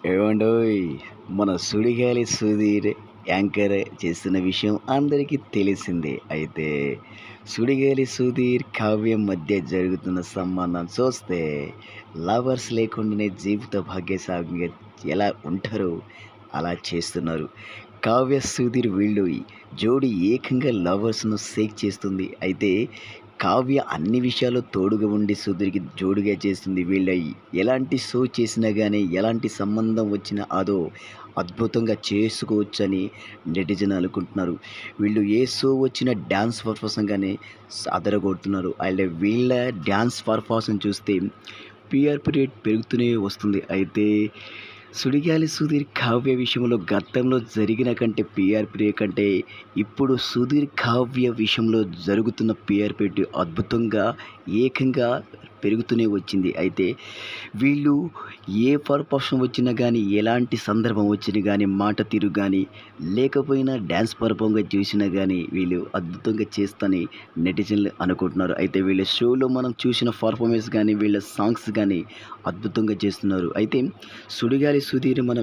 ఏవండోయ్! మన సుడిగాలి సుధీర్ యాంకర్ చేస్తున్న విషయం అందరికీ తెలిసిందే. అయితే సుడిగాలి సుధీర్, కావ్య మధ్య జరుగుతున్న సంబంధం చూస్తే లవర్స్ లేకుండానే జీవిత భాగ్యస్వామిగా ఎలా ఉంటారో అలా చేస్తున్నారు. కావ్య, సుధీర్ వీళ్ళు జోడీ ఏకంగా లవర్స్‌ను షేక్ చేస్తుంది. అయితే కావ్య అన్ని విషయాల్లో తోడుగా ఉండి సుధీర్‌కి జోడుగా చేస్తుంది. వీళ్ళ ఎలాంటి షో చేసినా గానీ, ఎలాంటి సంబంధం వచ్చినా అదో అద్భుతంగా చేసుకోవచ్చని నెటిజన్లు అనుకుంటున్నారు. వీళ్ళు ఏ షో వచ్చినా డాన్స్ పర్ఫార్మన్స్‌గానే అదరగొడుతున్నారు. అండ్ వీళ్ళ డాన్స్ పర్ఫార్మన్స్ చూస్తే టీఆర్పీ రేట్ పెరుగుతూనే వస్తుంది. అయితే సుడిగాలి సుధీర్, కావ్య విషయంలో గతంలో జరిగిన కంటే టీఆర్పీ రేట్ కంటే ఇప్పుడు సుధీర్, కావ్య విషయంలో జరుగుతున్న టీఆర్పీ రేట్ అద్భుతంగా ఏకంగా పెరుగుతూనే వచ్చింది. అయితే వీళ్ళు ఏ పర్పషన్ వచ్చినా గానీ, ఎలాంటి సందర్భం వచ్చినా గానీ, మాట తీరు గానీ, లేకపోయినా డాన్స్ పర్ఫార్మ్‌గా చూసినా గానీ, వీళ్ళు అద్భుతంగా చేస్తని నెటిజన్లు అనుకుంటున్నారు. అయితే వీళ్ళ షోలో మనం చూసిన పర్ఫార్మెన్స్ గానీ, వీళ్ళ సాంగ్స్ గానీ అద్భుతంగా చేస్తున్నారు. అయితే సుడిగాలి సుధీర్ మన